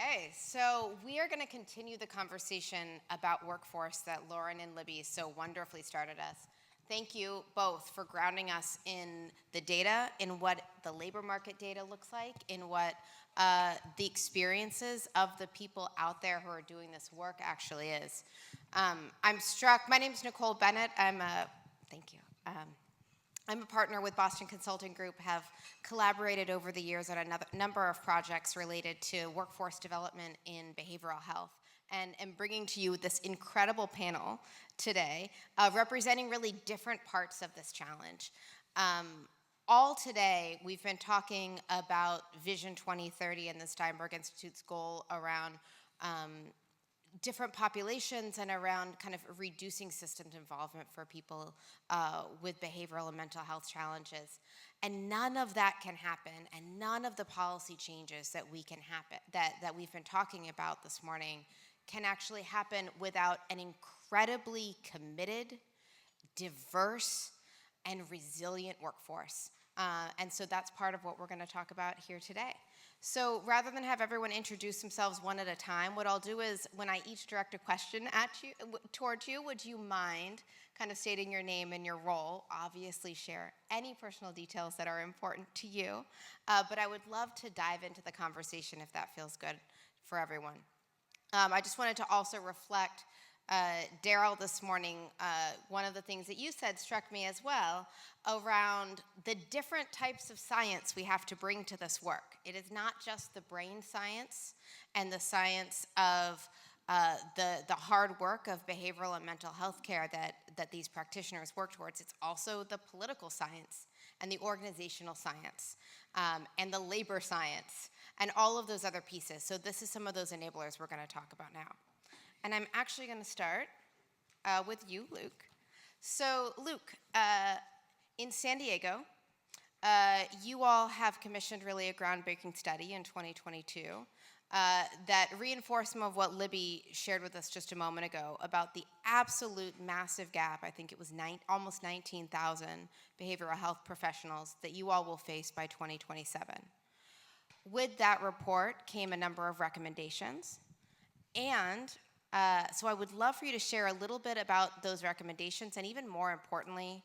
Okay, so we are going to continue the conversation about workforce that Lauren and Libby so wonderfully started us. Thank you both for grounding us in the data, in what the labor market data looks like, in what the experiences of the people out there who are doing this work actually is. I'm struck, my name is Nicole Bennett. Thank you. I'm a partner with Boston Consulting Group, have collaborated over the years on a number of projects related to workforce development in behavioral health, and am bringing to you this incredible panel today, representing really different parts of this challenge. All today, we've been talking about Vision 2030 and the Steinberg Institute's goal around different populations and around kind of reducing systems involvement for people with behavioral and mental health challenges. And none of that can happen, and none of the policy changes that we can happen, that we've been talking about this morning can actually happen without an incredibly committed, diverse, and resilient workforce. And so that's part of what we're going to talk about here today. So rather than have everyone introduce themselves one at a time, what I'll do is when I each direct a question towards you, would you mind kind of stating your name and your role? Obviously share any personal details that are important to you, but I would love to dive into the conversation if that feels good for everyone. I just wanted to also reflect Daryl this morning. One of the things that you said struck me as well around the different types of science we have to bring to this work. It is not just the brain science and the science of the hard work of behavioral and mental health care that these practitioners work towards. It's also the political science and the organizational science and the labor science and all of those other pieces. So this is some of those enablers we're going to talk about now. And I'm actually going to start with you, Luke. So, Luke, in San Diego, you all have commissioned really a groundbreaking study in 2022 that reinforced some of what Libby shared with us just a moment ago about the absolute massive gap. I think it was almost 19,000 behavioral health professionals that you all will face by 2027. With that report came a number of recommendations, and so I would love for you to share a little bit about those recommendations, and even more importantly,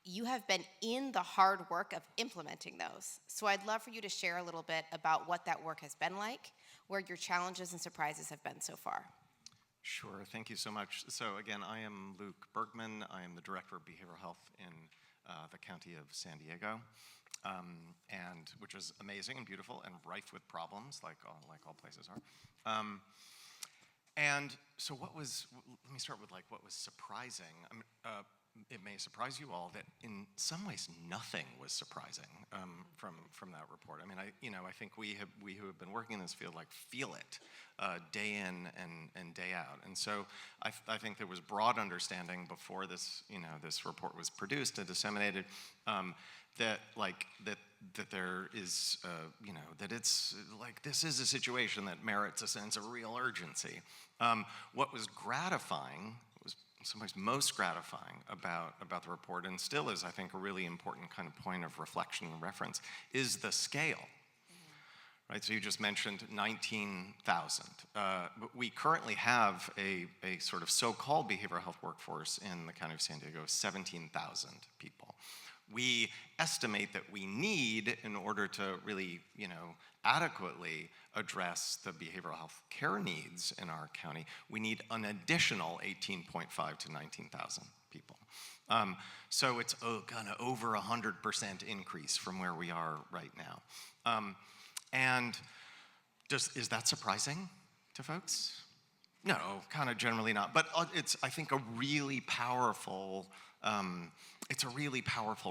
you have been in the hard work of implementing those. So I'd love for you to share a little bit about what that work has been like, where your challenges and surprises have been so far. Sure, thank you so much. So again, I am Luke Bergmann. I am the Director of Behavioral Health in the County of San Diego, and which is amazing and beautiful and rife with problems, like all places are. And so let me start with what was surprising. It may surprise you all that in some ways nothing was surprising from that report. I mean, I think we who have been working in this field feel it day in and day out. And so I think there was broad understanding before this report was produced and disseminated that there is that it's this is a situation that merits a sense of real urgency. What was gratifying, sometimes most gratifying about the report, and still is, I think, a really important kind of point of reflection and reference, is the scale. Mm-hmm. Right, so you just mentioned 19,000. We currently have a sort of so-called behavioral health workforce in the County of San Diego of 17,000 people. We estimate that we need, in order to really, adequately address the behavioral health care needs in our county, we need an additional 18.5 to 19,000 people. So it's kind of over 100% increase from where we are right now. And is that surprising to folks? No, kind of generally not. But it's, I think, a really powerful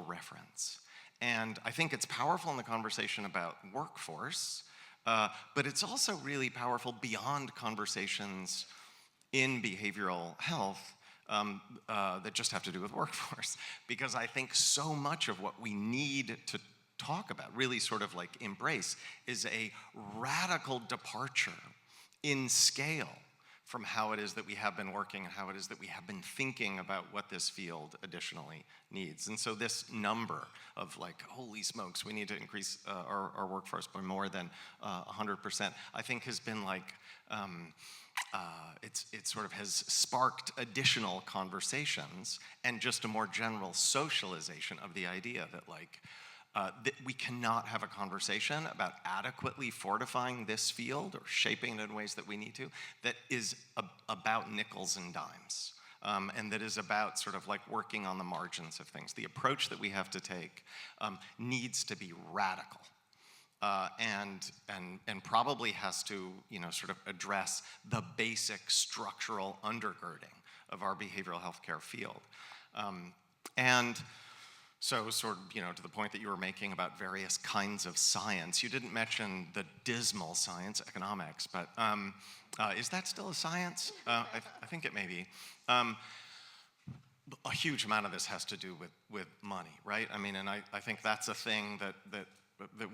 reference. And I think it's powerful in the conversation about workforce, but it's also really powerful beyond conversations in behavioral health that just have to do with workforce. Because I think so much of what we need to talk about, really sort of embrace, is a radical departure in scale from how it is that we have been working and how it is that we have been thinking about what this field additionally needs. And so this number of like, holy smokes, we need to increase our workforce by more than 100%, I think has been like, it sort of has sparked additional conversations and just a more general socialization of the idea that like, that we cannot have a conversation about adequately fortifying this field or shaping it in ways that we need to, that is about nickels and dimes, and that is about sort of like working on the margins of things. The approach that we have to take needs to be radical. And probably has to, sort of address the basic structural undergirding of our behavioral healthcare field. So sort of, to the point that you were making about various kinds of science, you didn't mention the dismal science, economics, but is that still a science? I think it may be. A huge amount of this has to do with money, right? I mean, and I think that's a thing that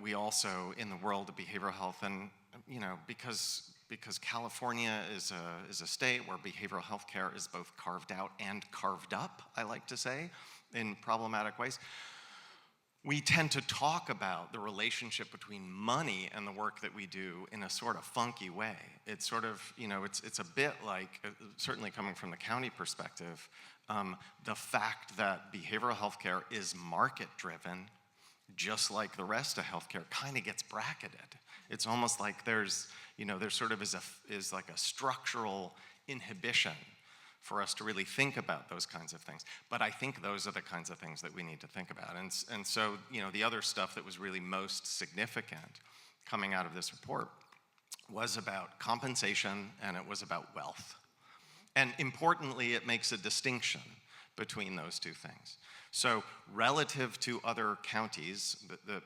we also, in the world of behavioral health, and, because California is a state where behavioral health care is both carved out and carved up, I like to say, in problematic ways, we tend to talk about the relationship between money and the work that we do in a sort of funky way. It's sort of, it's a bit like, certainly coming from the county perspective, the fact that behavioral health care is market-driven, just like the rest of healthcare, kind of gets bracketed. It's almost like there's sort of is like a structural inhibition for us to really think about those kinds of things. But I think those are the kinds of things that we need to think about. And so, the other stuff that was really most significant coming out of this report was about compensation, and it was about wealth. And importantly, it makes a distinction between those two things. So relative to other counties, the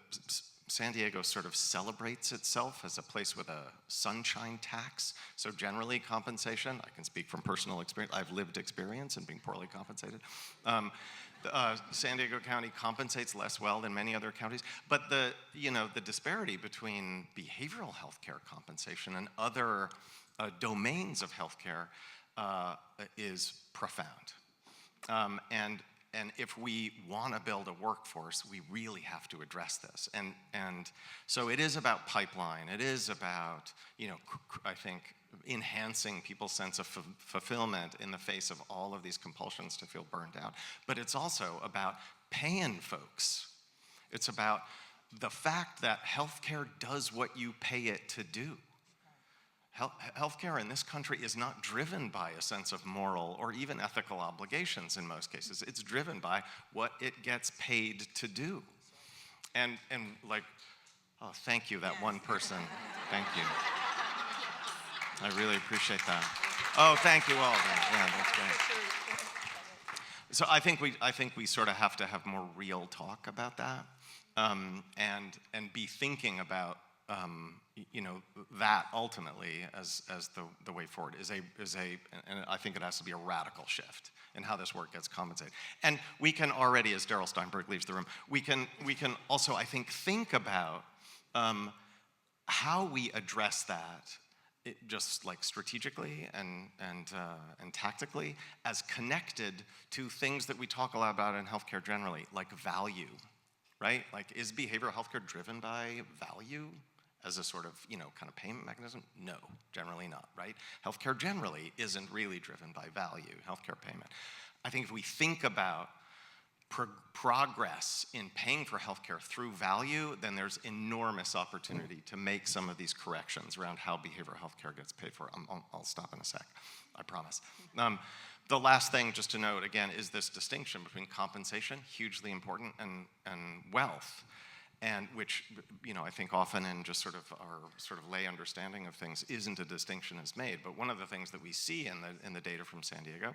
San Diego sort of celebrates itself as a place with a sunshine tax. So generally compensation, I can speak from personal experience, I've lived experience in being poorly compensated. San Diego County compensates less well than many other counties, but the disparity between behavioral health care compensation and other domains of healthcare is profound. And if we want to build a workforce, we really have to address this. And so it is about pipeline. It is about, I think, enhancing people's sense of fulfillment in the face of all of these compulsions to feel burned out. But it's also about paying folks. It's about the fact that healthcare does what you pay it to do. Healthcare in this country is not driven by a sense of moral or even ethical obligations in most cases. It's driven by what it gets paid to do. And like, oh, thank you, that one person. Thank you. I really appreciate that. Oh, thank you all. Yeah, that's great. So I think we sort of have to have more real talk about that, and be thinking about that ultimately as the way forward is a and I think it has to be a radical shift in how this work gets compensated. And we can already, as Daryl Steinberg leaves the room, we can also, I think about how we address that, just like strategically and tactically, as connected to things that we talk a lot about in healthcare generally, like value, right? Like, is behavioral healthcare driven by value as a sort of, kind of payment mechanism? No, generally not, right? Healthcare generally isn't really driven by value, healthcare payment. I think if we think about progress in paying for healthcare through value, then there's enormous opportunity to make some of these corrections around how behavioral healthcare gets paid for. I'll stop in a sec, I promise. The last thing, just to note again, is this distinction between compensation, hugely important, and wealth. And which, I think often in just sort of our sort of lay understanding of things isn't a distinction is made. But one of the things that we see in the data from San Diego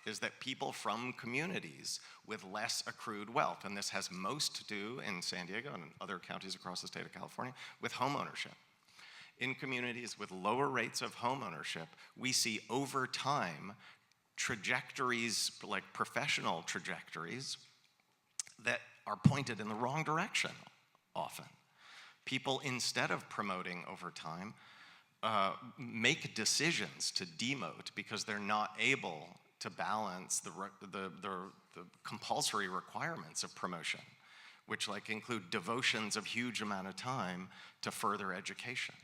is that people from communities with less accrued wealth, and this has most to do in San Diego and in other counties across the state of California, with home ownership. In communities with lower rates of home ownership, we see over time trajectories, like professional trajectories, that are pointed in the wrong direction often. People, instead of promoting over time, make decisions to demote because they're not able to balance the compulsory requirements of promotion, which like include devotions of huge amount of time to further education,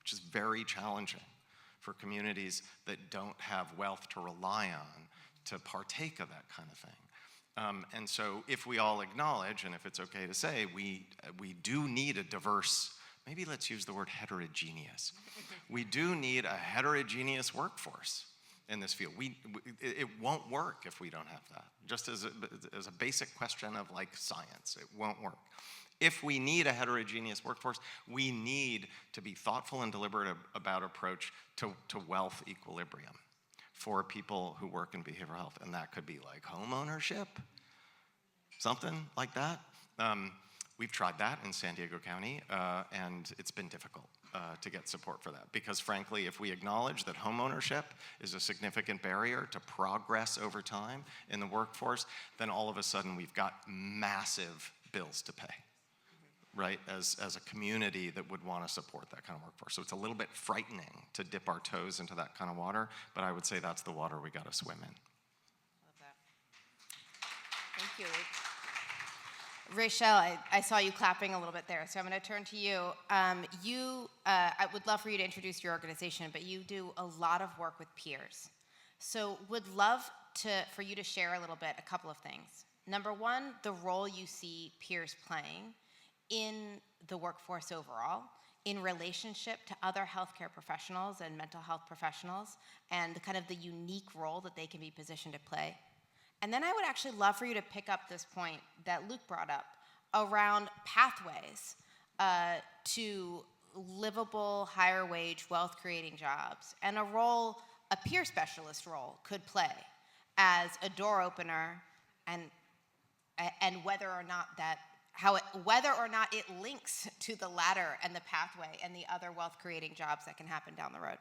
which is very challenging for communities that don't have wealth to rely on to partake of that kind of thing. And so if we all acknowledge, and if it's okay to say, we do need a diverse, maybe let's use the word heterogeneous. We do need a heterogeneous workforce in this field. It won't work if we don't have that. Just as a basic question of like science, it won't work. If we need a heterogeneous workforce, we need to be thoughtful and deliberate about approach to wealth equilibrium for people who work in behavioral health. And that could be like home ownership, something like that. We've tried that in San Diego County, and it's been difficult to get support for that. Because frankly, if we acknowledge that home ownership is a significant barrier to progress over time in the workforce, then all of a sudden we've got massive bills to pay, right? As a community that would want to support that kind of workforce. So it's a little bit frightening to dip our toes into that kind of water, but I would say that's the water we got to swim in. Love that. Thank you. Rayshell, I saw you clapping a little bit there, so I'm going to turn to you. I would love for you to introduce your organization, but you do a lot of work with peers. So would love for you to share a little bit, a couple of things. Number one, the role you see peers playing in the workforce overall, in relationship to other healthcare professionals and mental health professionals, and kind of the unique role that they can be positioned to play. And then I would actually love for you to pick up this point that Luke brought up around pathways to livable, higher wage, wealth-creating jobs, and a role a peer specialist role could play as a door opener, and whether or not it links to the ladder and the pathway and the other wealth-creating jobs that can happen down the road.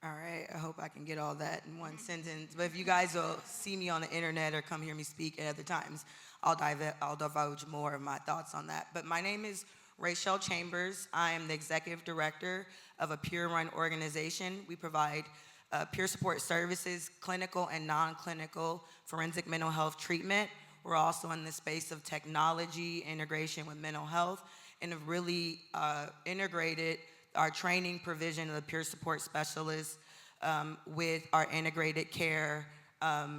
All right, I hope I can get all that in one sentence. But if you guys will see me on the internet or come hear me speak at other times, I'll divulge more of my thoughts on that. But my name is Rayshell Chambers. I am the executive director of a peer-run organization. We provide peer support services, clinical and non-clinical forensic mental health treatment. We're also in the space of technology integration with mental health, and have really integrated our training provision of the peer support specialists with our integrated care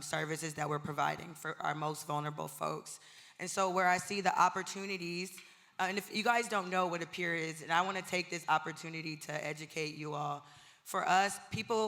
services that we're providing for our most vulnerable folks. And so where I see the opportunities, and if you guys don't know what a peer is, and I want to take this opportunity to educate you all. For us,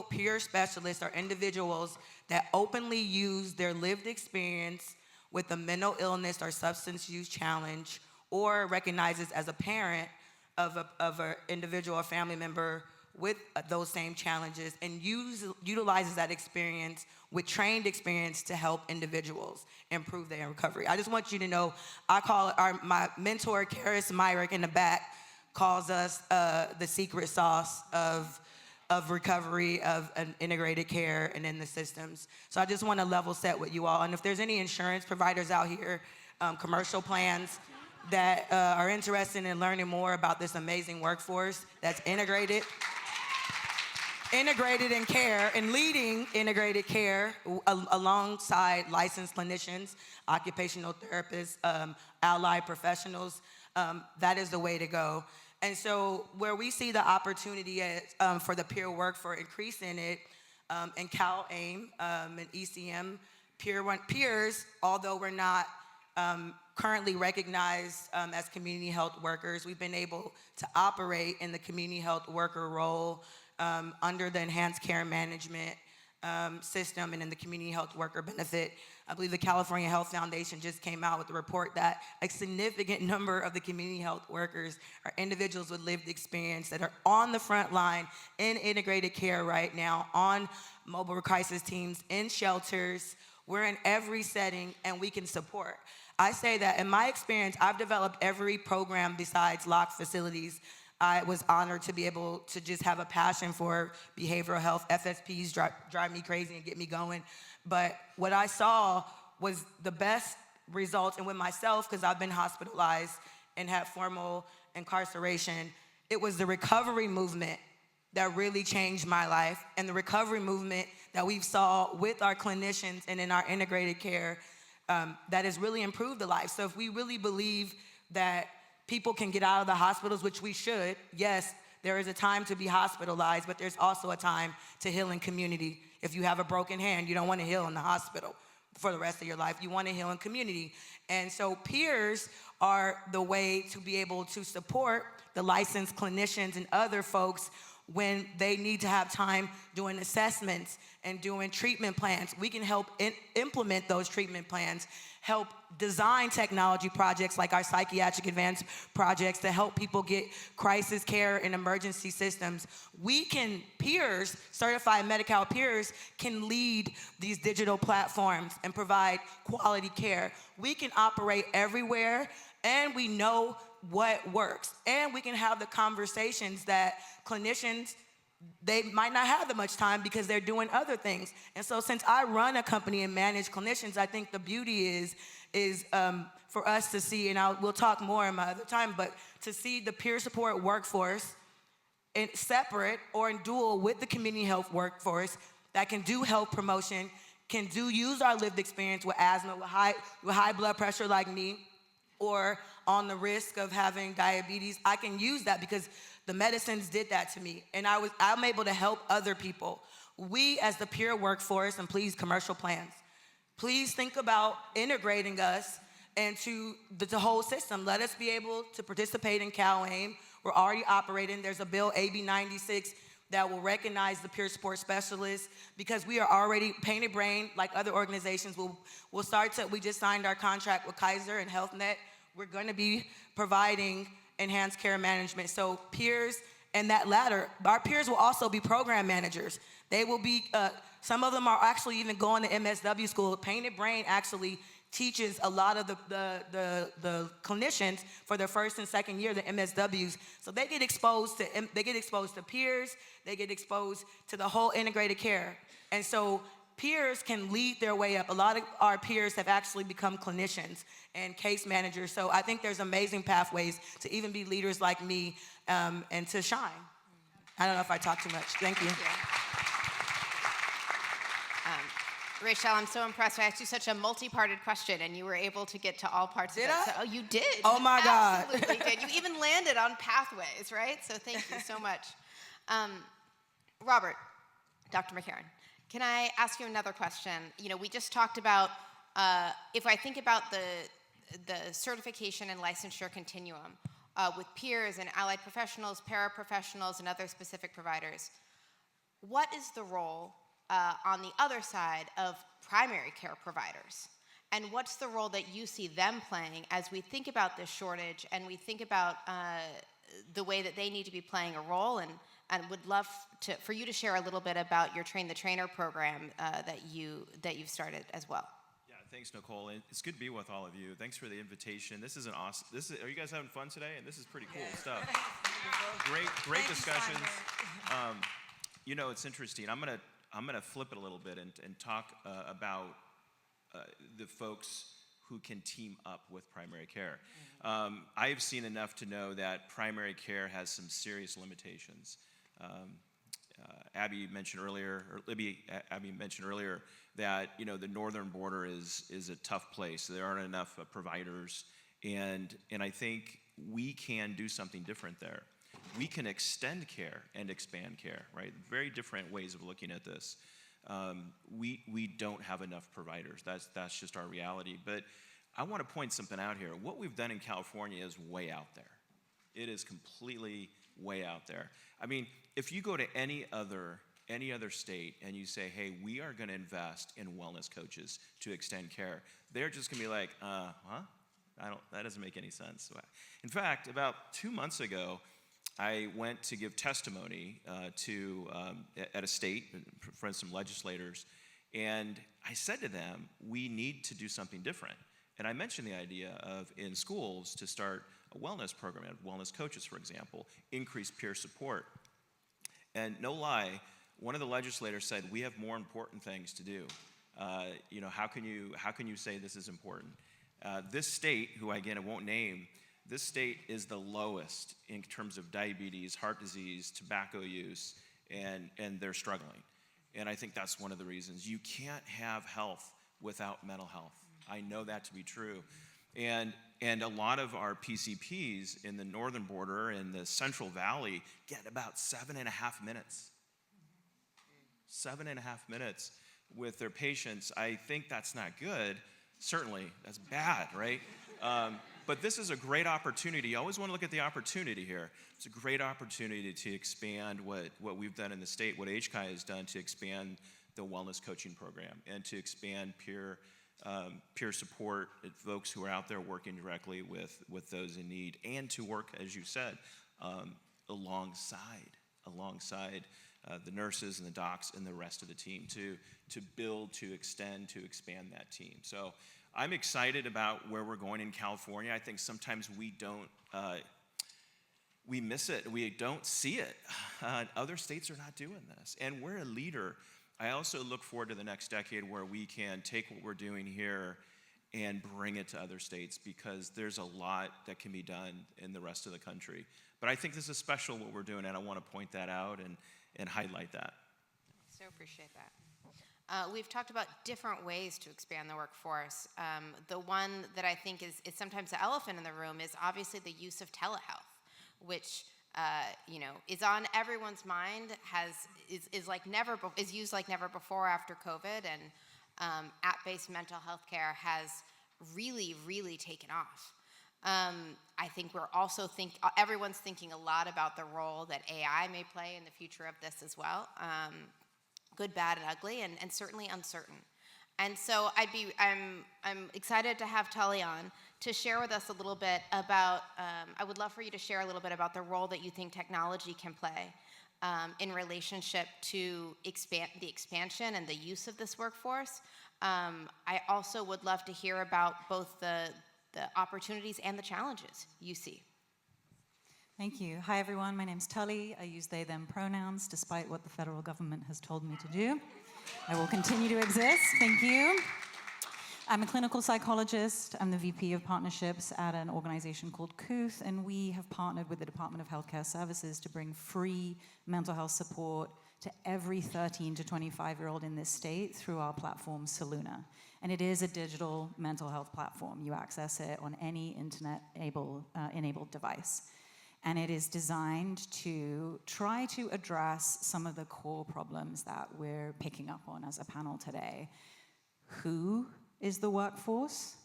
peer specialists are individuals that openly use their lived experience with a mental illness or substance use challenge, or recognizes as a parent of an individual or family member with those same challenges, and utilizes that experience with trained experience to help individuals improve their recovery. I just want you to know, I call it my mentor, Karis Myrick in the back, calls us the secret sauce of recovery, of an integrated care and in the systems. So I just want to level set with you all. And if there's any insurance providers out here, commercial plans, that are interested in learning more about this amazing workforce that's integrated in care and leading integrated care alongside licensed clinicians, occupational therapists, allied professionals, that is the way to go. And so where we see the opportunity for the peer work for increasing it, in CalAIM and ECM, peers, although we're not currently recognized as community health workers, we've been able to operate in the community health worker role under the enhanced care management system and in the community health worker benefit. I believe the California Health Foundation just came out with a report that a significant number of the community health workers are individuals with lived experience that are on the front line in integrated care right now, on mobile crisis teams, in shelters. We're in every setting, and we can support. I say that in my experience, I've developed every program besides locked facilities. I was honored to be able to just have a passion for behavioral health. FSPs drive me crazy and get me going. But what I saw was the best results, and with myself, because I've been hospitalized and had formal incarceration, it was the recovery movement that really changed my life, and the recovery movement that we've saw with our clinicians and in our integrated care that has really improved the life. So if we really believe that people can get out of the hospitals, which we should, yes, there is a time to be hospitalized, but there's also a time to heal in community. If you have a broken hand, you don't want to heal in the hospital for the rest of your life. You want to heal in community. And so peers are the way to be able to support the licensed clinicians and other folks when they need to have time doing assessments and doing treatment plans. We can help implement those treatment plans, help design technology projects like our psychiatric advance projects to help people get crisis care and emergency systems. We can, peers, certified Medi-Cal peers, can lead these digital platforms and provide quality care. We can operate everywhere, and we know what works. And we can have the conversations that clinicians, they might not have that much time because they're doing other things. And so since I run a company and manage clinicians, I think the beauty is for us to see, and we'll talk more in my other time, but to see the peer support workforce in separate or in dual with the community health workforce that can do health promotion, can use our lived experience with asthma, with high blood pressure like me, or on the risk of having diabetes. I can use that because the medicines did that to me, and I'm able to help other people. We, as the peer workforce, and please, commercial plans, please think about integrating us into the whole system. Let us be able to participate in CalAIM. We're already operating. There's a bill, AB 96, that will recognize the peer support specialists, because we are already Painted Brain, like other organizations. We'll start to, we just signed our contract with Kaiser and HealthNet. We're gonna be providing enhanced care management. So peers and that ladder, our peers will also be program managers. They will be, some of them are actually even going to MSW school. Painted Brain actually teaches a lot of the clinicians for their first and second year, the MSWs. So they get exposed to peers, they get exposed to the whole integrated care. And so peers can lead their way up. A lot of our peers have actually become clinicians and case managers. So I think there's amazing pathways to even be leaders like me and to shine. I don't know if I talk too much. Thank you. Rayshell, I'm so impressed. I asked you such a multi-parted question, and you were able to get to all parts of it. I? So, oh, you did. Oh, my God. Absolutely did. You even landed on pathways, right? So thank you so much. Robert, Dr. McCarron, can I ask you another question? You know, we just talked about, if I think about the certification and licensure continuum with peers and allied professionals, paraprofessionals, and other specific providers, what is the role on the other side of primary care providers? And what's the role that you see them playing as we think about this shortage and we think about the way that they need to be playing a role? And would love for you to share a little bit about your Train the Trainer program that you've started as well. Yeah, thanks, Nicole. It's good to be with all of you. Thanks for the invitation. This is an awesome. Are you guys having fun today? And this is pretty cool stuff. Great discussions. You know, it's interesting. I'm gonna flip it a little bit and talk about the folks who can team up with primary care. I've seen enough to know that primary care has some serious limitations. Abby mentioned earlier that, you know, the northern border is a tough place. There aren't enough providers, and I think we can do something different there. We can extend care and expand care, right? Very different ways of looking at this. We don't have enough providers. That's just our reality. But I want to point something out here. What we've done in California is way out there. It is completely way out there. I mean, if you go to any other state and you say, hey, we are going to invest in wellness coaches to extend care, they're just going to be like, huh? That doesn't make any sense. In fact, about 2 months ago, I went to give testimony at a state for some legislators, and I said to them, we need to do something different. And I mentioned the idea of, in schools, to start a wellness program, wellness coaches, for example, increase peer support. And no lie, one of the legislators said, we have more important things to do. You know, how can you say this is important? This state, who again I won't name, This state is the lowest in terms of diabetes, heart disease, tobacco use, and they're struggling. And I think that's one of the reasons. You can't have health without mental health. I know that to be true. And a lot of our PCPs in the northern border and the Central Valley get about 7.5 minutes. 7.5 minutes with their patients. I think that's not good. Certainly, that's bad, right? But this is a great opportunity. You always want to look at the opportunity here. It's a great opportunity to expand what we've done in the state, what HCI has done to expand the wellness coaching program and to expand peer support, folks who are out there working directly with those in need, and to work, as you said, alongside the nurses and the docs and the rest of the team to build, to extend, to expand that team. So I'm excited about where we're going in California. I think sometimes we miss it. We don't see it. Other states are not doing this. And we're a leader. I also look forward to the next decade where we can take what we're doing here and bring it to other states, because there's a lot that can be done in the rest of the country. But I think this is special what we're doing, and I want to point that out and highlight that. So appreciate that. We've talked about different ways to expand the workforce. The one that I think is sometimes the elephant in the room is obviously the use of telehealth, which is on everyone's mind. Is used like never before after COVID, and app-based mental health care has really, really taken off. I think everyone's thinking a lot about the role that AI may play in the future of this as well. Good, bad, and ugly, and certainly uncertain. And so I'm excited to have Tully on to share with us a little bit about, I would love for you to share a little bit about the role that you think technology can play in relationship to the expansion and the use of this workforce. I also would love to hear about both the opportunities and the challenges you see. Thank you. Hi, everyone. My name's Tully. I use they, them pronouns, despite what the federal government has told me to do. I will continue to exist. Thank you. I'm a clinical psychologist. I'm the VP of partnerships at an organization called Kooth, and we have partnered with the Department of Healthcare Services to bring free mental health support to every 13 to 25-year-old in this state through our platform, Saluna. And it is a digital mental health platform. You access it on any internet-enabled device. And it is designed to try to address some of the core problems that we're picking up on as a panel today. Who is the workforce?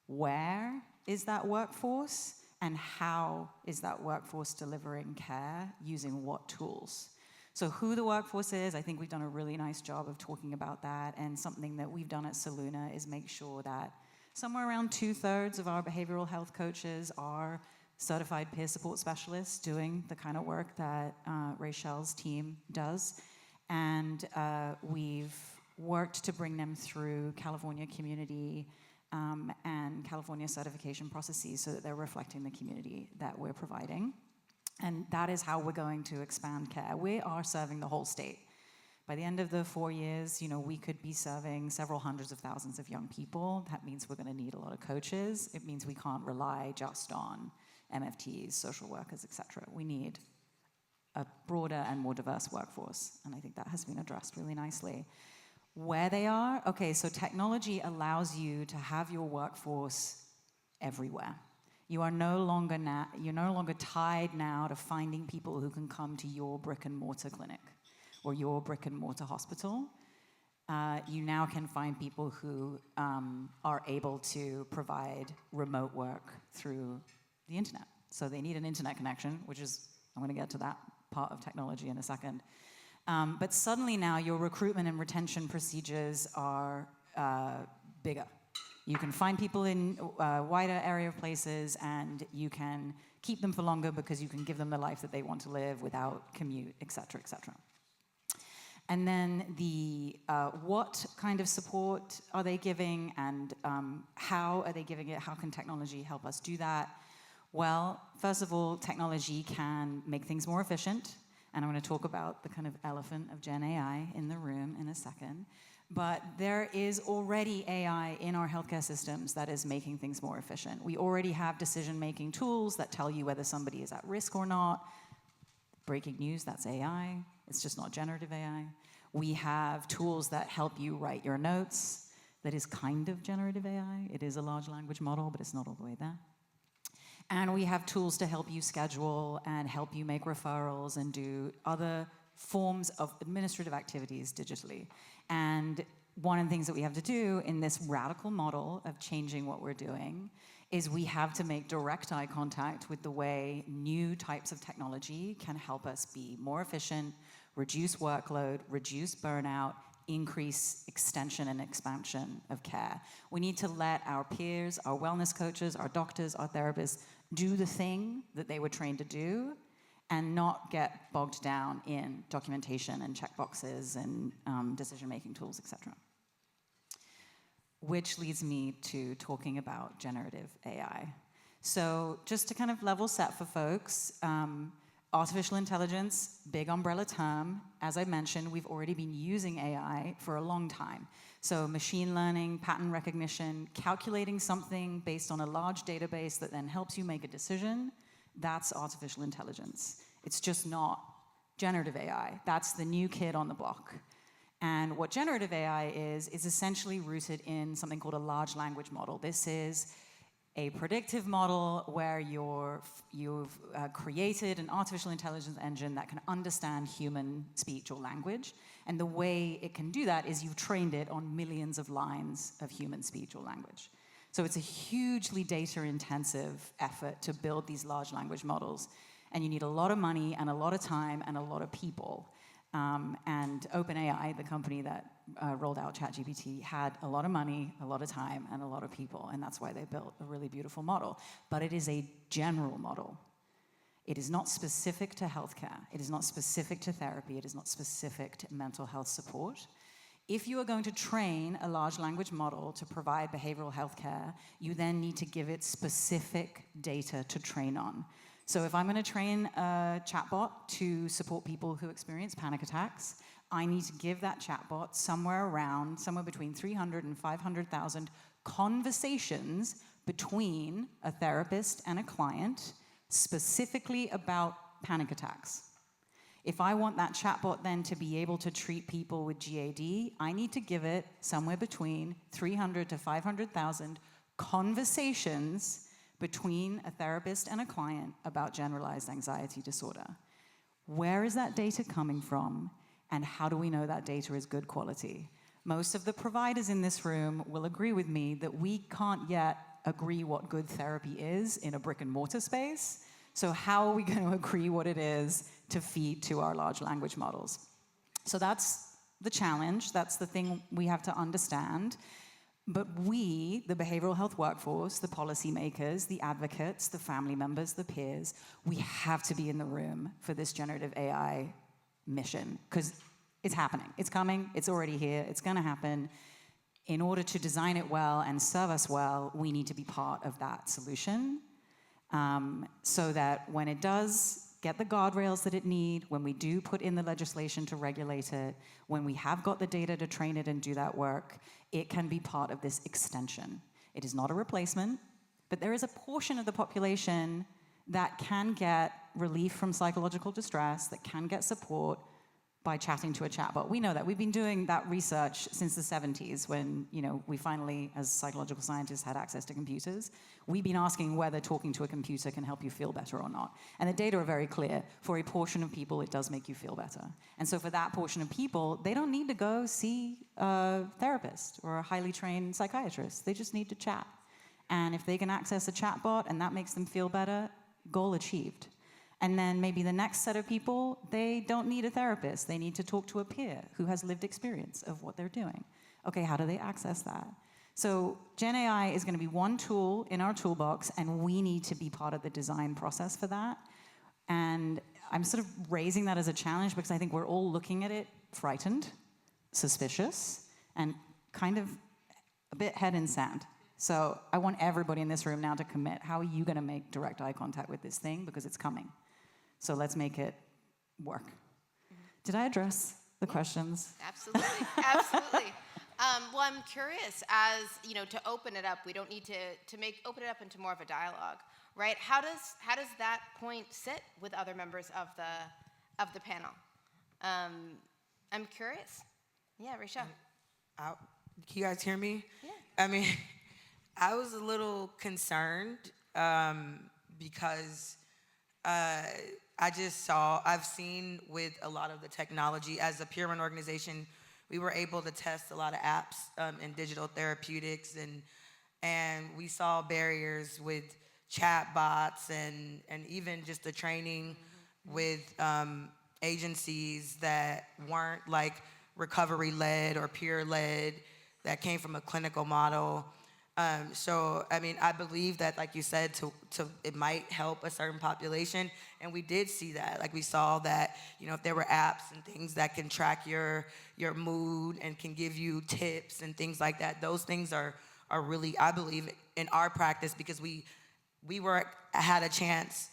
Where is that workforce? And how is that workforce delivering care using what tools? So who the workforce is, I think we've done a really nice job of talking about that, and something that we've done at Saluna is make sure that somewhere around 2/3 of our behavioral health coaches are certified peer support specialists doing the kind of work that Rayshell's team does. And we've worked to bring them through California community and California certification processes so that they're reflecting the community that we're providing. And that is how we're going to expand care. We are serving the whole state. By the end of the 4 years, we could be serving several hundreds of thousands of young people. That means we're going to need a lot of coaches. It means we can't rely just on MFTs, social workers, et cetera. We need a broader and more diverse workforce, and I think that has been addressed really nicely. Where they are, okay, so technology allows you to have your workforce everywhere. You're no longer tied now to finding people who can come to your brick and mortar clinic or your brick and mortar hospital. You now can find people who are able to provide remote work through the internet. So they need an internet connection, which is, I'm going to get to that part of technology in a second. But suddenly now your recruitment and retention procedures are bigger. You can find people in a wider area of places, and you can keep them for longer because you can give them the life that they want to live without commute, et cetera, et cetera. And then what kind of support are they giving, and how are they giving it? How can technology help us do that? Well, first of all, technology can make things more efficient, and I'm going to talk about the kind of elephant of Gen AI in the room in a second. But there is already AI in our healthcare systems that is making things more efficient. We already have decision-making tools that tell you whether somebody is at risk or not. Breaking news, that's AI. It's just not generative AI. We have tools that help you write your notes. That is kind of generative AI. It is a large language model, but it's not all the way there. And we have tools to help you schedule and help you make referrals and do other forms of administrative activities digitally. And one of the things that we have to do in this radical model of changing what we're doing is we have to make direct eye contact with the way new types of technology can help us be more efficient, reduce workload, reduce burnout, increase extension and expansion of care. We need to let our peers, our wellness coaches, our doctors, our therapists do the thing that they were trained to do and not get bogged down in documentation and checkboxes and decision-making tools, etc. Which leads me to talking about generative AI. So just to kind of level set for folks, artificial intelligence, big umbrella term. As I mentioned, we've already been using AI for a long time. So machine learning, pattern recognition, calculating something based on a large database that then helps you make a decision, that's artificial intelligence. It's just not generative AI. That's the new kid on the block. And what generative AI is essentially rooted in something called a large language model. This is a predictive model where you've created an artificial intelligence engine that can understand human speech or language. And the way it can do that is you've trained it on millions of lines of human speech or language. So it's a hugely data-intensive effort to build these large language models. And you need a lot of money and a lot of time and a lot of people. And OpenAI, the company that rolled out ChatGPT, had a lot of money, a lot of time, and a lot of people, and that's why they built a really beautiful model. But it is a general model. It is not specific to healthcare. It is not specific to therapy. It is not specific to mental health support. If you are going to train a large language model to provide behavioral health care, you then need to give it specific data to train on. So if I'm going to train a chatbot to support people who experience panic attacks, I need to give that chatbot somewhere between 300 and 500,000 conversations between a therapist and a client specifically about panic attacks. If I want that chatbot then to be able to treat people with GAD, I need to give it somewhere between 300 to 500,000 conversations between a therapist and a client about generalized anxiety disorder. Where is that data coming from, and how do we know that data is good quality? Most of the providers in this room will agree with me that we can't yet agree what good therapy is in a brick and mortar space. So how are we going to agree what it is to feed to our large language models? So that's the challenge. That's the thing we have to understand. But we, the behavioral health workforce, the policymakers, the advocates, the family members, the peers, we have to be in the room for this generative AI mission, because it's happening. It's coming. It's already here. It's going to happen. In order to design it well and serve us well, we need to be part of that solution, so that when it does get the guardrails that it needs, when we do put in the legislation to regulate it, when we have got the data to train it and do that work, it can be part of this extension. It is not a replacement, but there is a portion of the population that can get relief from psychological distress, that can get support by chatting to a chatbot. We know that. We've been doing that research since the 70s when, we finally, as psychological scientists, had access to computers. We've been asking whether talking to a computer can help you feel better or not. And the data are very clear. For a portion of people, it does make you feel better. And so for that portion of people, they don't need to go see a therapist or a highly trained psychiatrist. They just need to chat. And if they can access a chatbot and that makes them feel better, goal achieved. And then maybe the next set of people, they don't need a therapist. They need to talk to a peer who has lived experience of what they're doing. Okay, how do they access that? So Gen AI is going to be one tool in our toolbox, and we need to be part of the design process for that. And I'm sort of raising that as a challenge because I think we're all looking at it frightened, suspicious, and kind of a bit head in sand. So I want everybody in this room now to commit. How are you going to make direct eye contact with this thing? Because it's coming. So let's make it work. Did I address the questions? Absolutely, absolutely. Well, I'm curious, as you know, to open it up, we don't need to open it up into more of a dialogue, right? How does that point sit with other members of the panel? I'm curious. Yeah, Rayshell. Can you guys hear me? Yeah. I mean, I was a little concerned because I've seen with a lot of the technology, as a peer-run organization, we were able to test a lot of apps in digital therapeutics, and we saw barriers with chat bots and even just the training with agencies that weren't like recovery-led or peer-led, that came from a clinical model. So, I mean, I believe that, like you said, it might help a certain population, and we did see that. Like, we saw that, you know, if there were apps and things that can track your mood and can give you tips and things like that, those things are really, I believe, in our practice, because we had a chance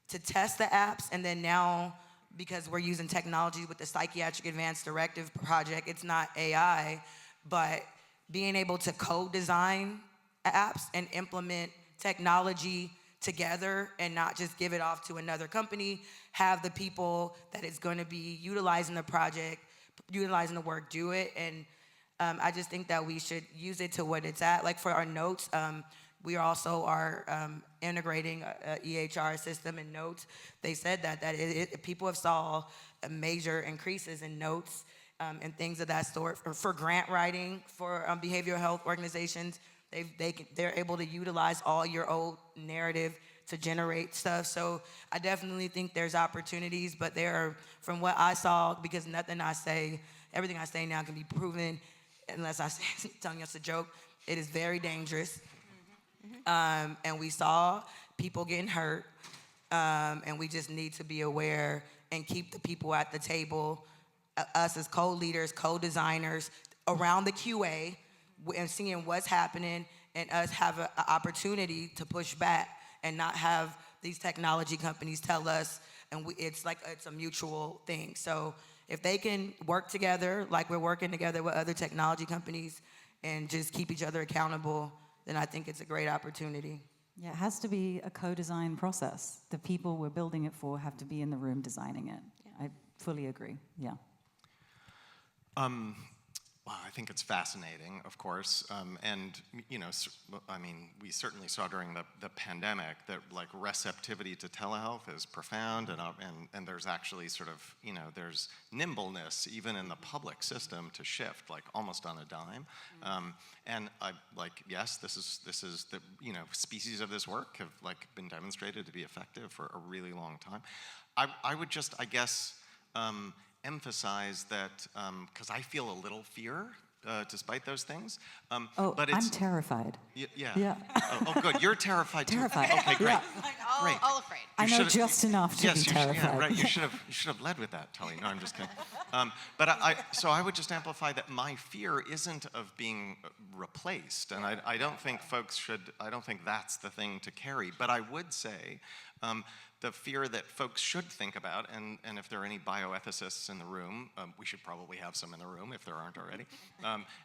to test the apps, and then now, because we're using technology with the Psychiatric Advanced Directive Project, it's not AI, but being able to co-design apps and implement technology together and not just give it off to another company, have the people that is going to be utilizing the project, utilizing the work, do it. And I just think that we should use it to what it's at. Like for our notes, we also are integrating a EHR system in notes. They said that people have saw major increases in notes and things of that sort. For grant writing for behavioral health organizations, they're able to utilize all your old narrative to generate stuff. So I definitely think there's opportunities, but there are, from what I saw, because everything I say now can be proven, unless I say, telling us a joke, it is very dangerous. And we saw people getting hurt, and we just need to be aware and keep the people at the table, us as co-leaders, co-designers, around the QA, and seeing what's happening, and us have an opportunity to push back and not have these technology companies tell us, and it's a mutual thing. So if they can work together like we're working together with other technology companies and just keep each other accountable, then I think it's a great opportunity. Yeah, it has to be a co-design process. The people we're building it for have to be in the room designing it. Yeah. I fully agree, yeah. Well, I think it's fascinating, of course, and you know, I mean, we certainly saw during the pandemic that like receptivity to telehealth is profound, and there's actually sort of, you know, there's nimbleness even in the public system to shift like almost on a dime, and I like, yes, this is the, you know, species of this work have like been demonstrated to be effective for a really long time. I would just, I guess, emphasize that, because I feel a little fear despite those things. But I'm terrified. Yeah. Yeah. Oh, good. You're terrified too. Terrified. Okay, great. Yeah. Like Great. all afraid. I know just enough to be terrified. Yeah, right. You should have led with that, Tully. No, I'm just kidding. But I would just amplify that my fear isn't of being replaced, and I don't think folks should. I don't think that's the thing to carry. But I would say. The fear that folks should think about, and if there are any bioethicists in the room, we should probably have some in the room if there aren't already,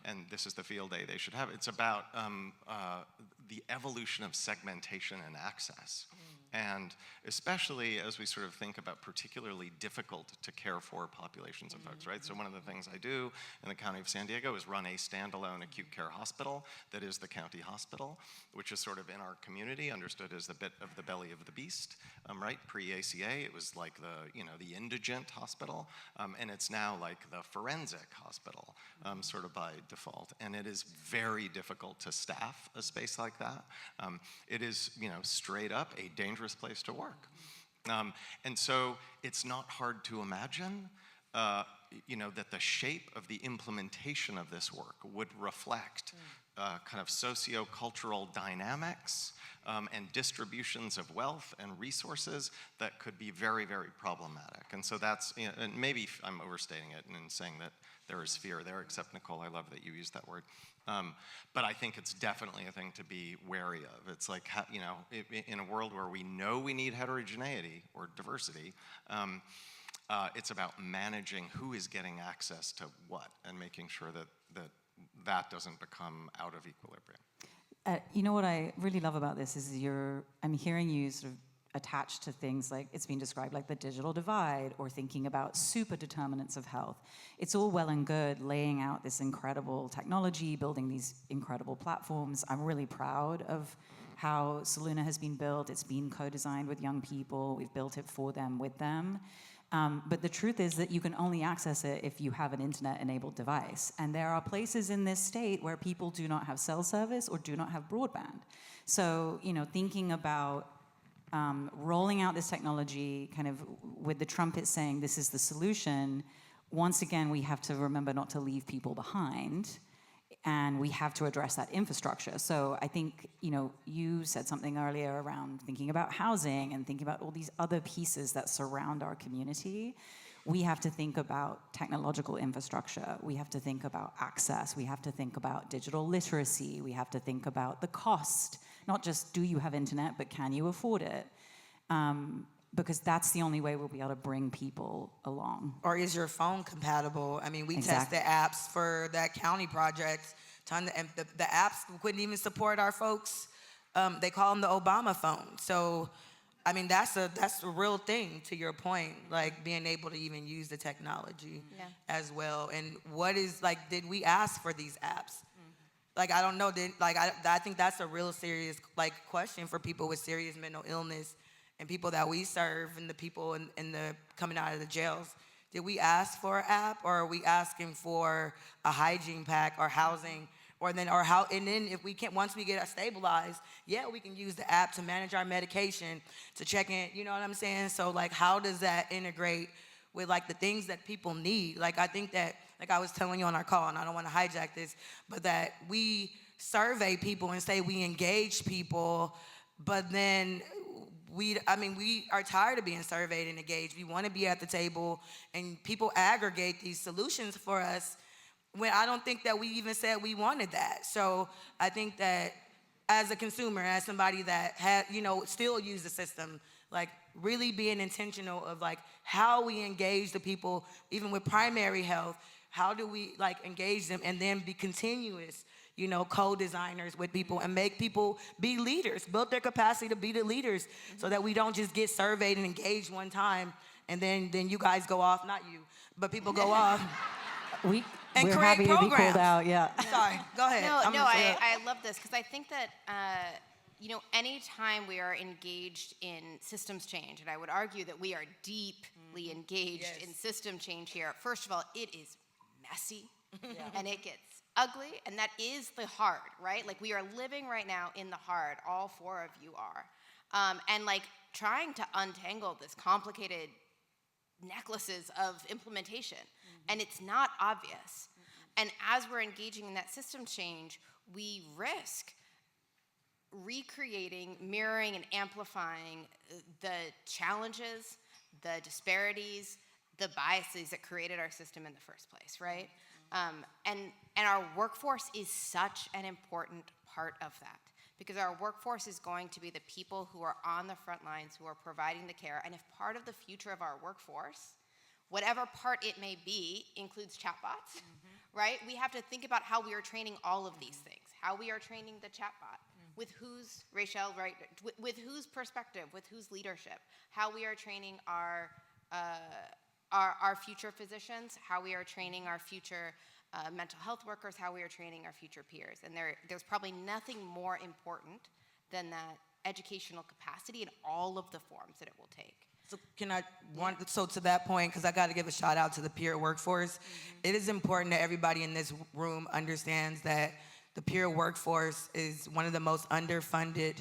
and this is the field day they should have. It's about the evolution of segmentation and access. And especially as we sort of think about particularly difficult to care for populations of folks, right? So one of the things I do in the County of San Diego is run a standalone acute care hospital that is the county hospital, which is sort of in our community understood as the bit of the belly of the beast, right? Pre-ACA, it was like the indigent hospital, and it's now like the forensic hospital, sort of by default. And it is very difficult to staff a space like that. It is, straight up a dangerous place to work. And so it's not hard to imagine, that the shape of the implementation of this work would reflect kind of socio-cultural dynamics and distributions of wealth and resources that could be very, very problematic. And so that's, and maybe I'm overstating it in saying that there is fear there, except Nicole, I love that you used that word. But I think it's definitely a thing to be wary of. It's like, in a world where we know we need heterogeneity or diversity, it's about managing who is getting access to what and making sure that that doesn't become out of equilibrium. You know what I really love about this is I'm hearing you sort of attached to things like it's been described like the digital divide or thinking about super determinants of health. It's all well and good laying out this incredible technology, building these incredible platforms. I'm really proud of how Soluna has been built. It's been co-designed with young people. We've built it for them, with them. But the truth is that you can only access it if you have an internet-enabled device. And there are places in this state where people do not have cell service or do not have broadband. So, thinking about rolling out this technology kind of with the trumpet saying this is the solution, once again, we have to remember not to leave people behind, and we have to address that infrastructure. So I think, you said something earlier around thinking about housing and thinking about all these other pieces that surround our community. We have to think about technological infrastructure. We have to think about access. We have to think about digital literacy. We have to think about the cost. Not just do you have internet, but can you afford it? Because that's the only way we'll be able to bring people along. Or is your phone compatible? I mean, we Exactly. tested apps for that county project. And the apps couldn't even support our folks. They call them the Obama phone. So, I mean, that's a real thing, to your point, like being able to even use the technology as well. And did we ask for these apps? Like, I don't know. I think that's a real serious, question for people with serious mental illness and people that we serve and the people in the coming out of the jails. Did we ask for an app, or are we asking for a hygiene pack or housing? And then if we can't, once we get stabilized, we can use the app to manage our medication, to check in, you know what I'm saying? So, how does that integrate with, the things that people need? I think that, I was telling you on our call, and I don't want to hijack this, but that we survey people and say we engage people, but then we are tired of being surveyed and engaged. We want to be at the table, and people aggregate these solutions for us when I don't think that we even said we wanted that. So I think that as a consumer, as somebody that still use the system, really being intentional of how we engage the people, even with primary health, how do we engage them and then be continuous, co-designers with people and make people be leaders, build their capacity to be the leaders, so that we don't just get surveyed and engaged one time and then you guys go off, not you, but people go off. We're create happy to be called out, Sorry, go ahead. I love this because I think that, anytime we are engaged in systems change, and I would argue that we are deeply engaged in system change here. First of all, it is messy and it gets ugly, and that is the hard, right? We are living right now in the hard, all four of you are. And trying to untangle this complicated necklaces of implementation, and it's not obvious. And as we're engaging in that system change, we risk recreating, mirroring, and amplifying the challenges, the disparities, the biases that created our system in the first place, right? And our workforce is such an important part of that, because our workforce is going to be the people who are on the front lines, who are providing the care. And if part of the future of our workforce, whatever part it may be, includes chatbots, right? We have to think about how we are training all of these things, how we are training the chatbot, with whose, Rayshell, right, with whose perspective, with whose leadership, how we are training our future physicians, how we are training our future mental health workers, how we are training our future peers. And there's probably nothing more important than that educational capacity in all of the forms that it will take. So to that point, because I got to give a shout out to the peer workforce, it is important that everybody in this room understands that the peer workforce is one of the most underfunded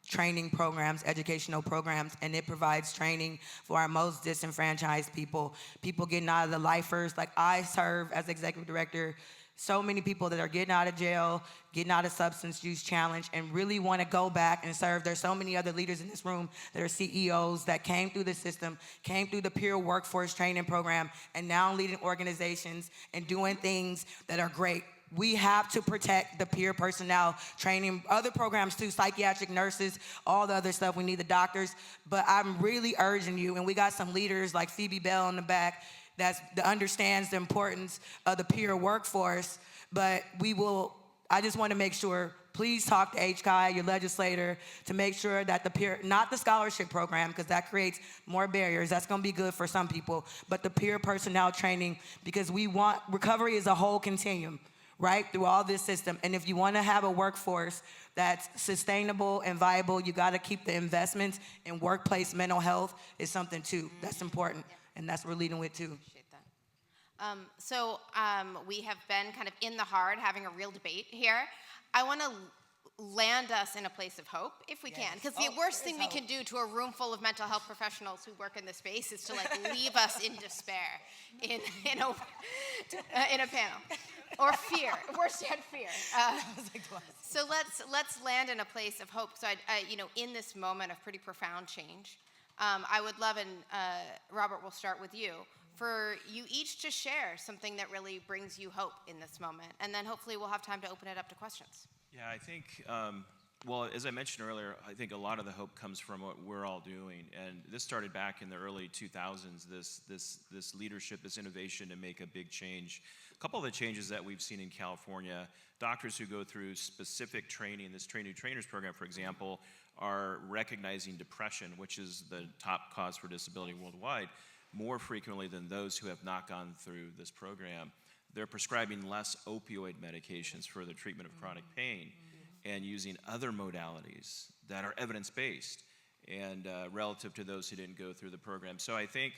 training programs, educational programs, and it provides training for our most disenfranchised people getting out of the lifers. I serve as executive director, so many people that are getting out of jail, getting out of substance use challenge, and really want to go back and serve. There's so many other leaders in this room that are CEOs that came through the system, came through the peer workforce training program, and now leading organizations and doing things that are great. We have to protect the peer personnel, training other programs too, psychiatric nurses, all the other stuff. We need the doctors. But I'm really urging you, and we got some leaders like Phoebe Bell in the back, that understands the importance of the peer workforce. But I just want to make sure, please talk to HCI, your legislator, to make sure that the peer, not the scholarship program, because that creates more barriers. That's going to be good for some people, but the peer personnel training, because recovery is a whole continuum, right, through all this system. And if you want to have a workforce that's sustainable and viable, you got to keep the investments in workplace mental health is something too. That's important, and that's what we're leading with too. We have been kind of in the hard, having a real debate here. I want to land us in a place of hope, if we can, because the worst thing we can do to a room full of mental health professionals who work in this space is to leave us in despair in a panel, or fear. Worse yet, fear. So let's land in a place of hope. So in this moment of pretty profound change, I would love, and Robert, we'll start with you, for you each to share something that really brings you hope in this moment. And then hopefully we'll have time to open it up to questions. Yeah, I think, as I mentioned earlier, I think a lot of the hope comes from what we're all doing. And this started back in the early 2000s, this leadership, this innovation to make a big change. A couple of the changes that we've seen in California, doctors who go through specific training, this Train New Trainers program, for example, are recognizing depression, which is the top cause for disability worldwide, more frequently than those who have not gone through this program. They're prescribing less opioid medications for the treatment of chronic pain and using other modalities that are evidence-based and relative to those who didn't go through the program. So I think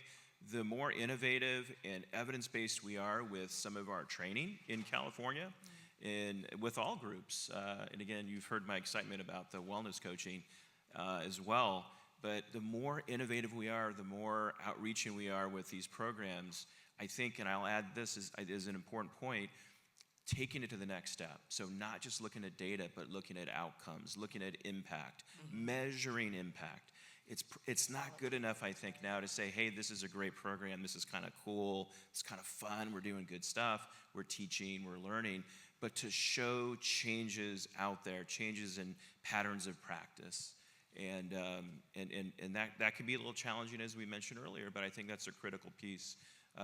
the more innovative and evidence-based we are with some of our training in California, and with all groups, and again, you've heard my excitement about the wellness coaching as well, but the more innovative we are, the more outreaching we are with these programs, I think, and I'll add this is an important point, taking it to the next step. So not just looking at data, but looking at outcomes, looking at impact, measuring impact. It's not good enough, I think, now to say, hey, this is a great program, this is kind of cool, it's kind of fun, we're doing good stuff, we're teaching, we're learning, but to show changes out there, changes in patterns of practice. And that can be a little challenging, as we mentioned earlier, but I think that's a critical piece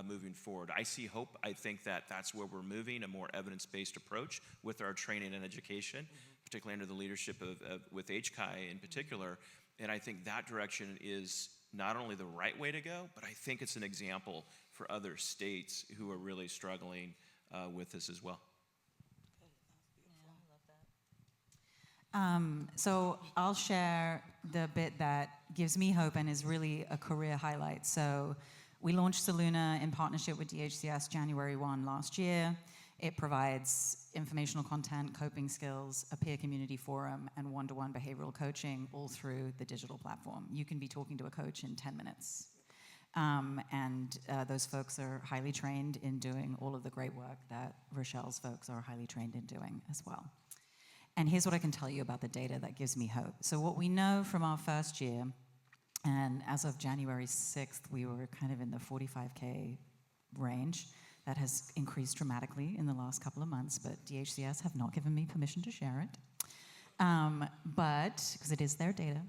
moving forward. I see hope. I think that's where we're moving, a more evidence-based approach with our training and education, particularly under the leadership with HCI in particular. And I think that direction is not only the right way to go, but I think it's an example for other states who are really struggling with this as well. So I'll share the bit that gives me hope and is really a career highlight. So we launched Saluna in partnership with DHCS January 1 last year. It provides informational content, coping skills, a peer community forum, and one-to-one behavioral coaching all through the digital platform. You can be talking to a coach in 10 minutes. Those folks are highly trained in doing all of the great work that Rayshell's folks are highly trained in doing as well. And here's what I can tell you about the data that gives me hope. So what we know from our first year, and as of January 6th, we were kind of in the 45K range. That has increased dramatically in the last couple of months, but DHCS have not given me permission to share it. But, because it is their data,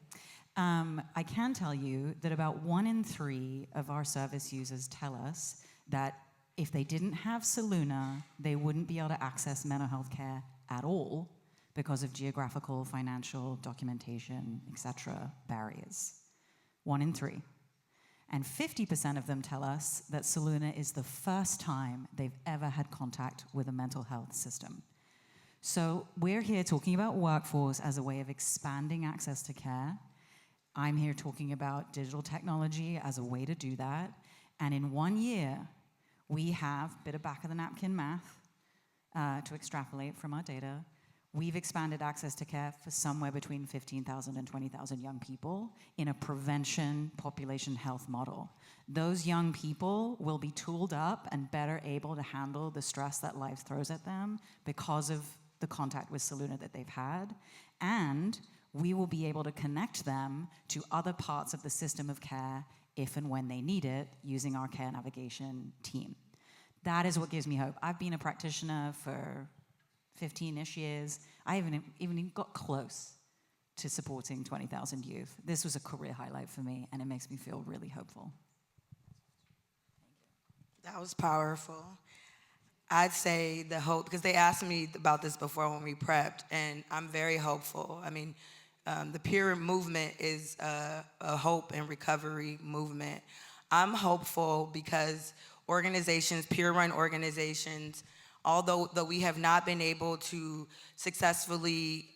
I can tell you that about 1 in 3 of our service users tell us that if they didn't have Saluna, they wouldn't be able to access mental health care at all because of geographical, financial, documentation, etc. barriers. 1 in 3. And 50% of them tell us that Saluna is the first time they've ever had contact with a mental health system. So we're here talking about workforce as a way of expanding access to care. I'm here talking about digital technology as a way to do that. And in 1 year, we have, bit of back of the napkin math to extrapolate from our data, we've expanded access to care for somewhere between 15,000 and 20,000 young people in a prevention population health model. Those young people will be tooled up and better able to handle the stress that life throws at them because of the contact with Saluna that they've had. And we will be able to connect them to other parts of the system of care if and when they need it using our care navigation team. That is what gives me hope. I've been a practitioner for 15-ish years. I haven't even got close to supporting 20,000 youth. This was a career highlight for me, and it makes me feel really hopeful. That was powerful. I'd say the hope, because they asked me about this before when we prepped, and I'm very hopeful. I mean, the peer movement is a hope and recovery movement. I'm hopeful because organizations, peer-run organizations, although we have not been able to successfully,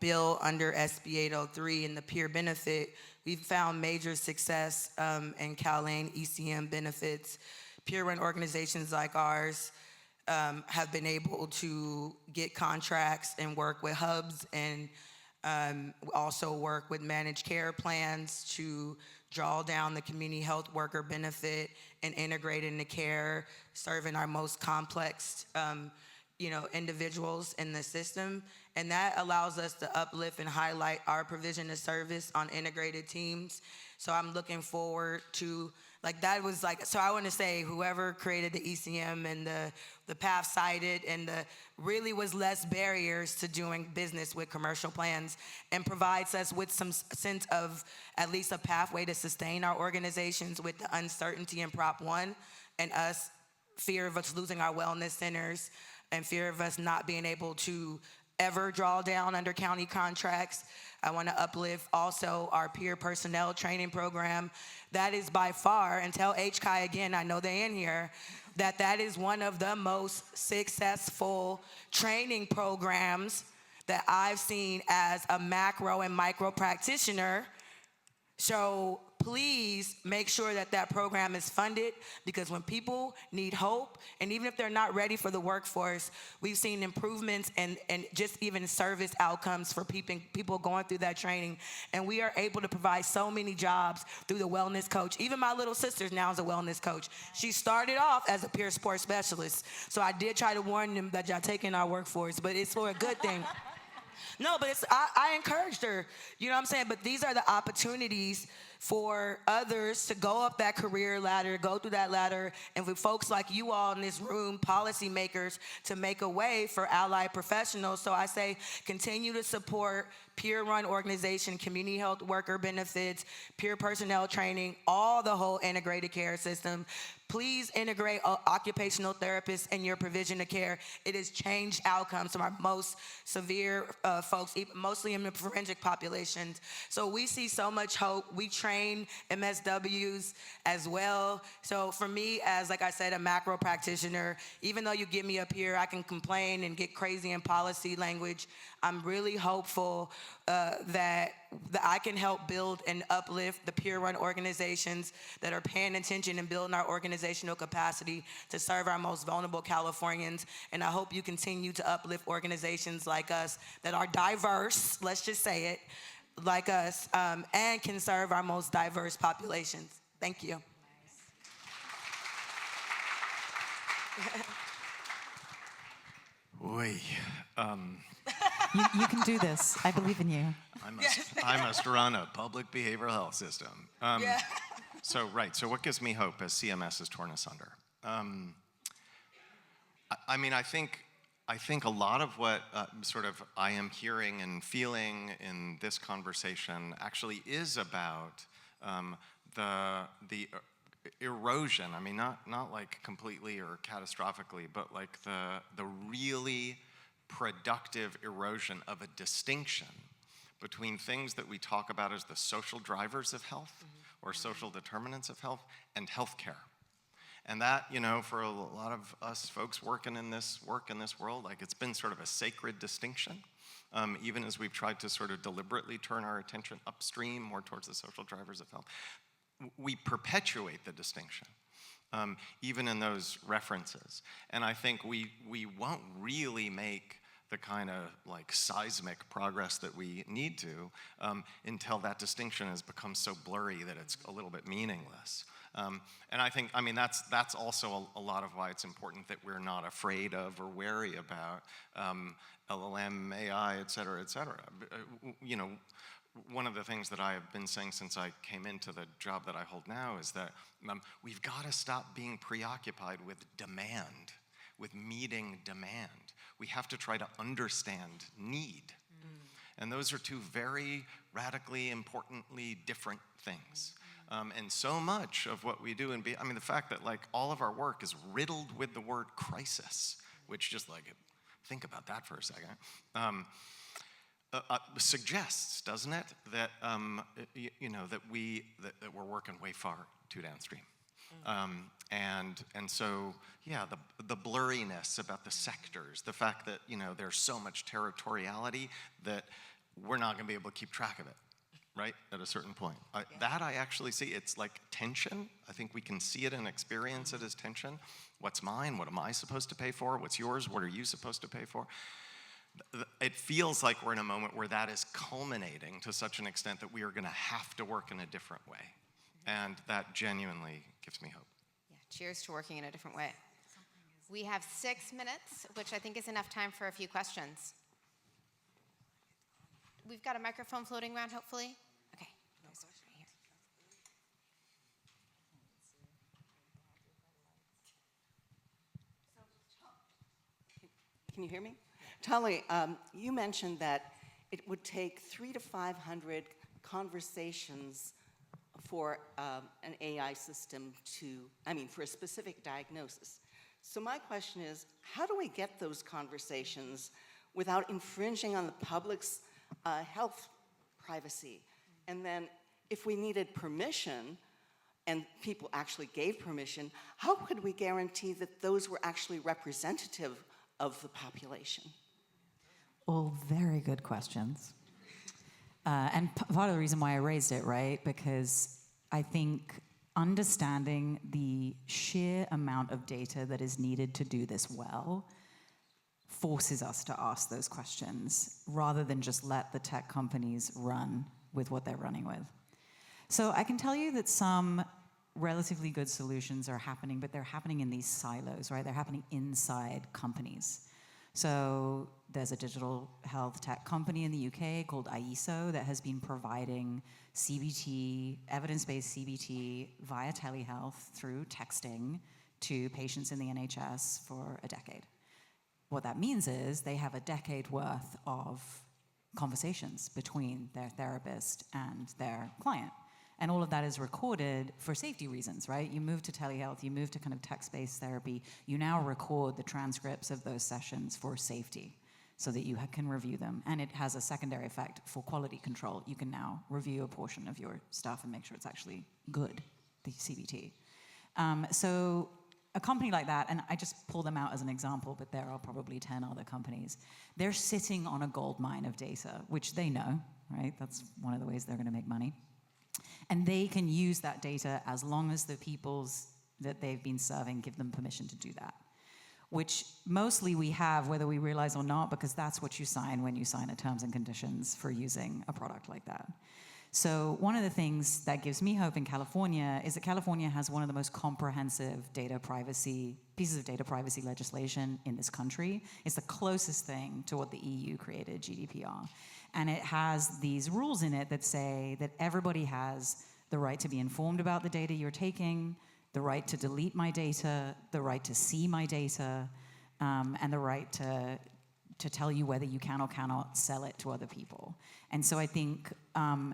bill under SB 803 and the peer benefit, we've found major success in CalAIN ECM benefits. Peer-run organizations like ours have been able to get contracts and work with hubs and also work with managed care plans to draw down the community health worker benefit and integrate into care, serving our most complex individuals in the system. And that allows us to uplift and highlight our provision of service on integrated teams. So I'm looking forward to, so I want to say whoever created the ECM and the path cited and really was less barriers to doing business with commercial plans and provides us with some sense of at least a pathway to sustain our organizations with the uncertainty in Prop 1 and us, fear of us losing our wellness centers and fear of us not being able to ever draw down under county contracts. I want to uplift also our peer personnel training program. That is by far, and tell HCI again, I know they're in here, that is one of the most successful training programs that I've seen as a macro and micro practitioner. So please make sure that program is funded, because when people need hope, and even if they're not ready for the workforce, we've seen improvements and just even service outcomes for people going through that training. And we are able to provide so many jobs through the wellness coach. Even my little sister now is a wellness coach. She started off as a peer sports specialist. So I did try to warn them that y'all taking our workforce, but it's for a good thing. No, but I encouraged her, you know what I'm saying? But these are the opportunities for others to go up that career ladder, go through that ladder, and for folks like you all in this room, policymakers, to make a way for allied professionals. So I say continue to support peer-run organization, community health worker benefits, peer personnel training, all the whole integrated care system. Please integrate occupational therapists in your provision of care. It has changed outcomes from our most severe folks, mostly in the forensic populations. So we see so much hope. We train MSWs as well. So for me, as like I said, a macro practitioner, even though you get me up here, I can complain and get crazy in policy language. I'm really hopeful that I can help build and uplift the peer-run organizations that are paying attention and building our organizational capacity to serve our most vulnerable Californians. And I hope you continue to uplift organizations like us that are diverse, let's just say it, like us, and can serve our most diverse populations. Thank you. Oy. You can do this. I believe in you. I must run a public behavioral health system. So what gives me hope as CMS is torn asunder? I think a lot of what sort of I am hearing and feeling in this conversation actually is about the erosion. I mean, not like completely or catastrophically, but like the really productive erosion of a distinction between things that we talk about as the social drivers of health or social determinants of health and healthcare. And that, for a lot of us folks working in this world, like it's been sort of a sacred distinction, even as we've tried to sort of deliberately turn our attention upstream more towards the social drivers of health. We perpetuate the distinction, even in those references. And I think we won't really make the kind of like seismic progress that we need to until that distinction has become so blurry that it's a little bit meaningless. And I think, that's also a lot of why it's important that we're not afraid of or wary about LLM, AI, et cetera, et cetera. One of the things that I have been saying since I came into the job that I hold now is that we've got to stop being preoccupied with demand, with meeting demand. We have to try to understand need. And those are two very radically, importantly different things. And so much of what we do, I mean, the fact that like all of our work is riddled with the word crisis, which just like, think about that for a second, suggests, doesn't it, that that we're working way far too downstream. And so, yeah, the blurriness about the sectors, the fact that, there's so much territoriality that we're not going to be able to keep track of it, right, at a certain point. That I actually see, it's like tension. I think we can see it and experience it as tension. What's mine? What am I supposed to pay for? What's yours? What are you supposed to pay for? It feels like we're in a moment where that is culminating to such an extent that we are going to have to work in a different way. And that genuinely gives me hope. Yeah, cheers to working in a different way. We have 6 minutes, which I think is enough time for a few questions. We've got a microphone floating around, hopefully. Okay, there's one right here. Can you hear me? Tully, you mentioned that it would take 300 to 500 conversations for an AI system for a specific diagnosis. So my question is, how do we get those conversations without infringing on the public's health privacy? And then if we needed permission, and people actually gave permission, how could we guarantee that those were actually representative of the population? All very good questions. And part of the reason why I raised it, right? Because I think understanding the sheer amount of data that is needed to do this well forces us to ask those questions rather than just let the tech companies run with what they're running with. So I can tell you that some relatively good solutions are happening, but they're happening in these silos, right? They're happening inside companies. So there's a digital health tech company in the UK called IESO that has been providing CBT, evidence-based CBT via telehealth through texting to patients in the NHS for a decade. What that means is they have a decade worth of conversations between their therapist and their client. And all of that is recorded for safety reasons, right? You move to telehealth, you move to kind of text-based therapy, you now record the transcripts of those sessions for safety so that you can review them. And it has a secondary effect for quality control. You can now review a portion of your stuff and make sure it's actually good, the CBT. So a company like that, and I just pull them out as an example, but there are probably 10 other companies, they're sitting on a gold mine of data, which they know, right? That's one of the ways they're going to make money. And they can use that data as long as the peoples that they've been serving give them permission to do that, which mostly we have, whether we realize or not, because that's what you sign when you sign a terms and conditions for using a product like that. So one of the things that gives me hope in California is that California has one of the most comprehensive pieces of data privacy legislation in this country. It's the closest thing to what the EU created, GDPR. And it has these rules in it that say that everybody has the right to be informed about the data you're taking, the right to delete my data, the right to see my data, and the right to tell you whether you can or cannot sell it to other people. And so I think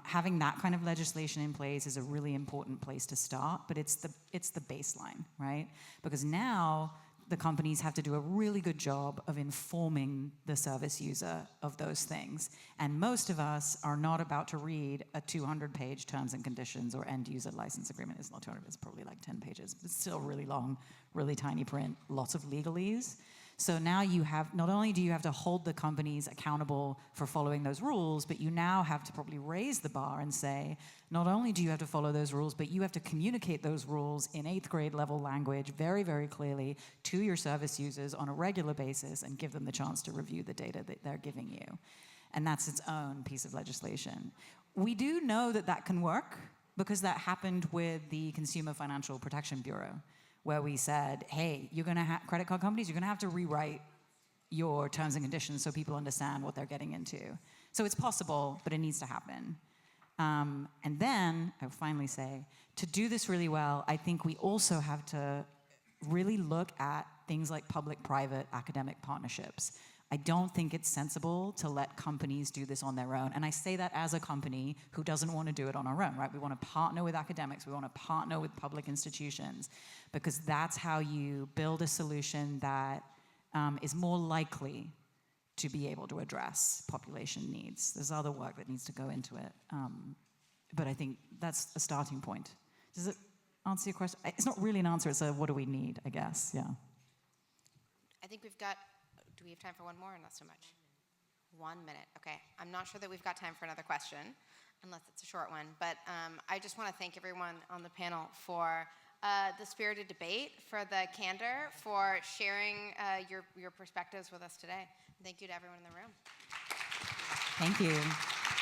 having that kind of legislation in place is a really important place to start, but it's the baseline, right? Because now the companies have to do a really good job of informing the service user of those things. And most of us are not about to read a 200-page terms and conditions or end-user license agreement. It's not 200, it's probably like 10 pages. It's still really long, really tiny print, lots of legalese. So now you have, not only do you have to hold the companies accountable for following those rules, but you now have to probably raise the bar and say, not only do you have to follow those rules, but you have to communicate those rules in 8th grade level language very, very clearly to your service users on a regular basis and give them the chance to review the data that they're giving you. And that's its own piece of legislation. We do know that that can work because that happened with the Consumer Financial Protection Bureau, where we said, hey, you're gonna have credit card companies, you're gonna have to rewrite your terms and conditions so people understand what they're getting into. So it's possible, but it needs to happen. And then, I would finally say, to do this really well, I think we also have to really look at things like public-private academic partnerships. I don't think it's sensible to let companies do this on their own. And I say that as a company who doesn't want to do it on our own, right? We want to partner with academics. We want to partner with public institutions, because that's how you build a solution that is more likely to be able to address population needs. There's other work that needs to go into it. But I think that's a starting point. Does it answer your question? It's not really an answer. It's a what do we need, I guess. Yeah. I think we've got, do we have time for one more or not so much? 1 minute, okay. I'm not sure that we've got time for another question, unless it's a short one. But I just want to thank everyone on the panel for the spirited debate, for the candor, for sharing your perspectives with us today. Thank you to everyone in the room. Thank you.